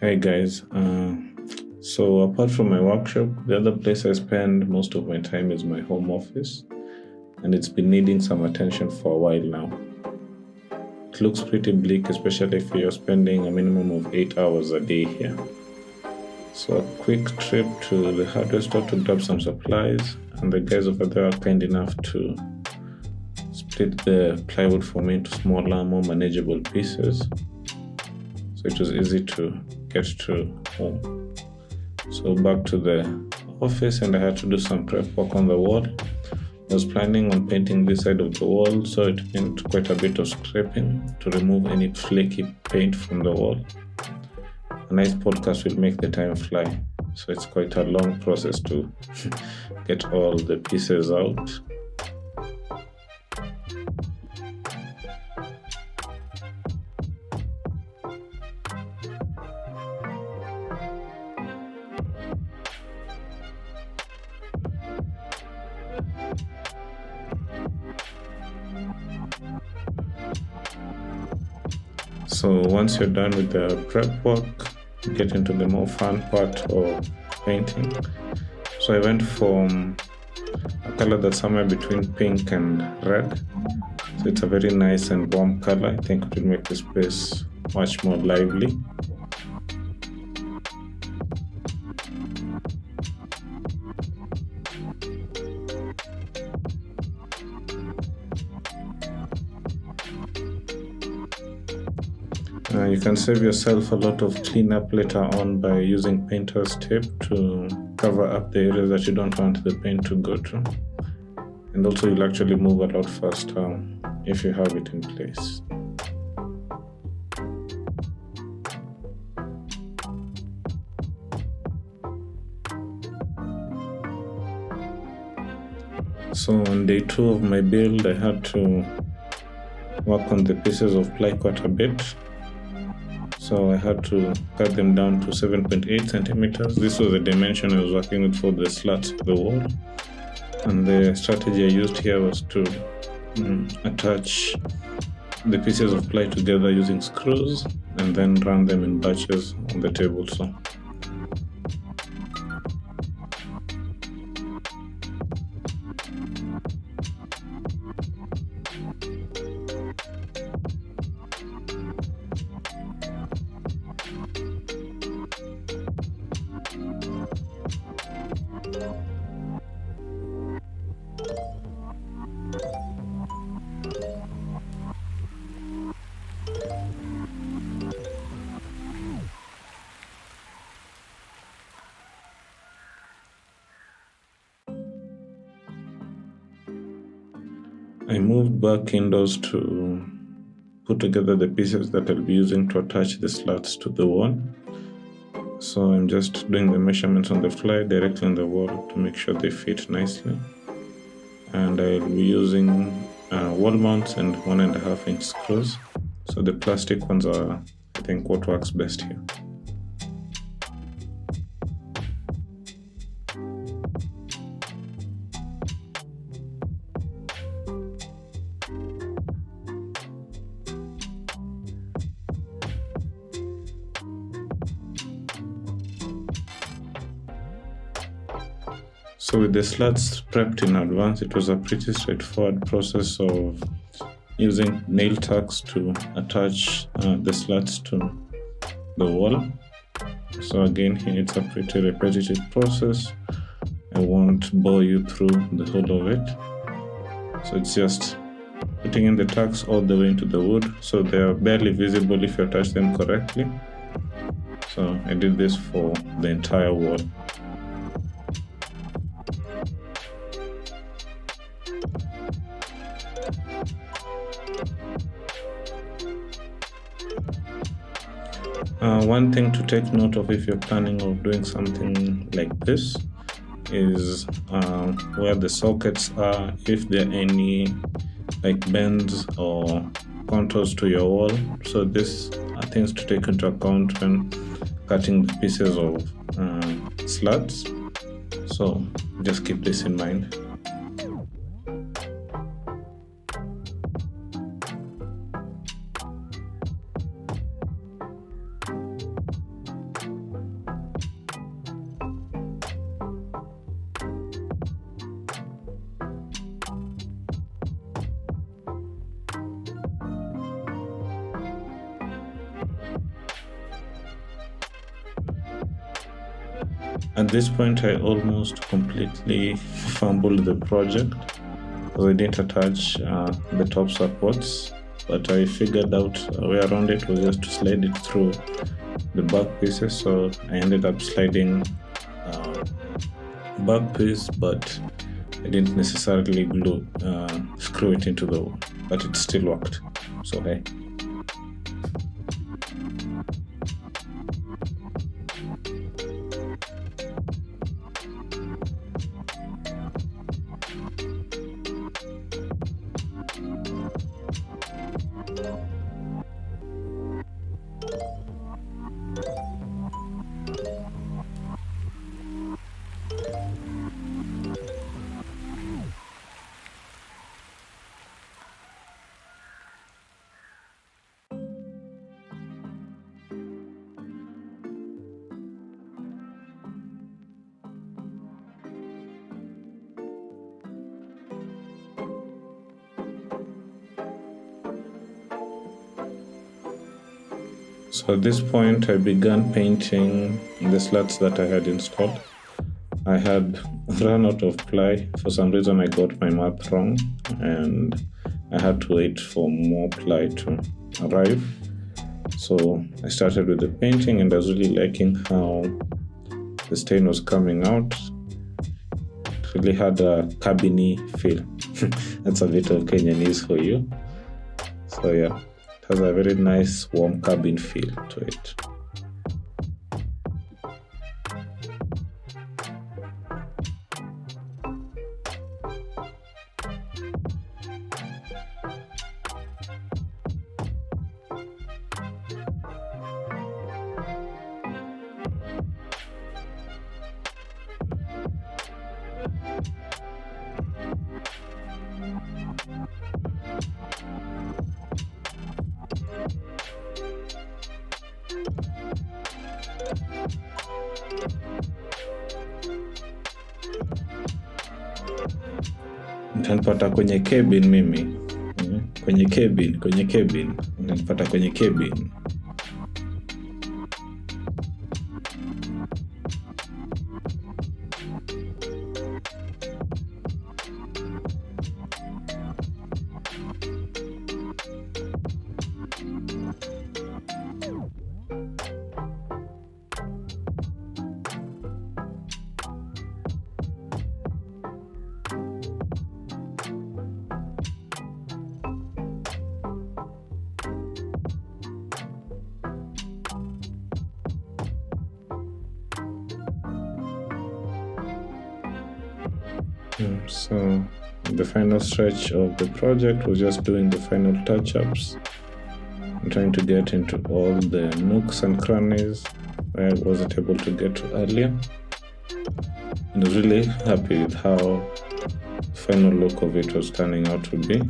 Hey guys, so apart from my workshop, the other place I spend most of my time is my home office, and it's been needing some attention for a while now. It looks pretty bleak, especially if you're spending a minimum of 8 hours a day here. So, a quick trip to the hardware store to grab some supplies, and the guys over there are kind enough to split the plywood for me into smaller, more manageable pieces. So, it was easy to get to home. So back to the office, and I had to do some prep work on the wall. I was planning on painting this side of the wall, so it meant quite a bit of scraping to remove any flaky paint from the wall. A nice podcast will make the time fly, so it's quite a long process to get all the pieces out. So once you're done with the prep work, get into the more fun part of painting. So I went from a color that's somewhere between pink and red. So it's a very nice and warm color. I think it will make the space much more lively. You can save yourself a lot of cleanup later on by using painter's tape to cover up the areas that you don't want the paint to go to. And also you'll actually move a lot faster if you have it in place. So on day 2 of my build, I had to work on the pieces of ply quite a bit. So I had to cut them down to 7.8 centimeters. This was the dimension I was working with for the slats of the wall. And the strategy I used here was to attach the pieces of ply together using screws and then run them in batches on the table saw. I moved back indoors to put together the pieces that I'll be using to attach the slats to the wall. So I'm just doing the measurements on the fly directly on the wall to make sure they fit nicely. And I'll be using wall mounts and 1.5 inch screws. So the plastic ones are, I think, what works best here. So with the slats prepped in advance, it was a pretty straightforward process of using nail tacks to attach the slats to the wall. So again, here it's a pretty repetitive process. I won't bore you through the whole of it. So it's just putting in the tacks all the way into the wood, so they are barely visible if you attach them correctly. So I did this for the entire wall. One thing to take note of if you're planning of doing something like this is where the sockets are, if there are any like bends or contours to your wall. So these are things to take into account when cutting the pieces of slats. So just keep this in mind. At this point, I almost completely fumbled the project because I didn't attach the top supports, but I figured out a way around it was just to slide it through the back pieces. So I ended up sliding back piece, but I didn't necessarily screw it into the wall, but it still worked. So hey. So at this point, I began painting the slats that I had installed. I had run out of ply. For some reason, I got my math wrong, and I had to wait for more ply to arrive. So I started with the painting, and I was really liking how the stain was coming out. It really had a cabiny feel. That's a bit of Kenyanese for you. So yeah. Has a very nice warm cabin feel to it. Utanipata kwenye cabin mimi. Kwenye cabin. Utanipata kwenye cabin. So the final stretch of the project was just doing the final touch-ups and trying to get into all the nooks and crannies where I wasn't able to get to earlier. And I was really happy with how the final look of it was turning out to be.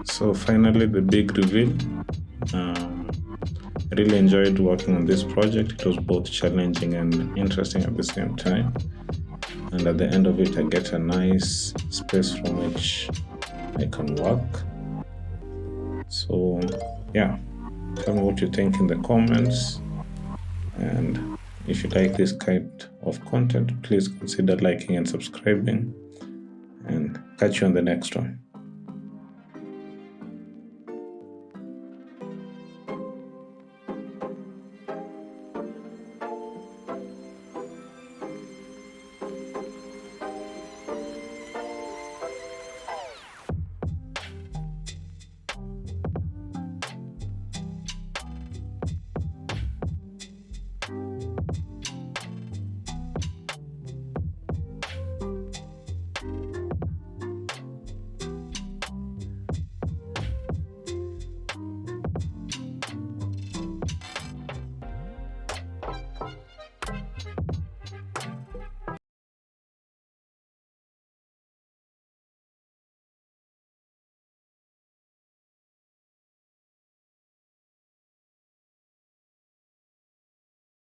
So finally, the big reveal. I really enjoyed working on this project. It was both challenging and interesting at the same time. And at the end of it, I get a nice space from which I can work. So yeah, tell me what you think in the comments. And if you like this kind of content, please consider liking and subscribing. And catch you on the next one.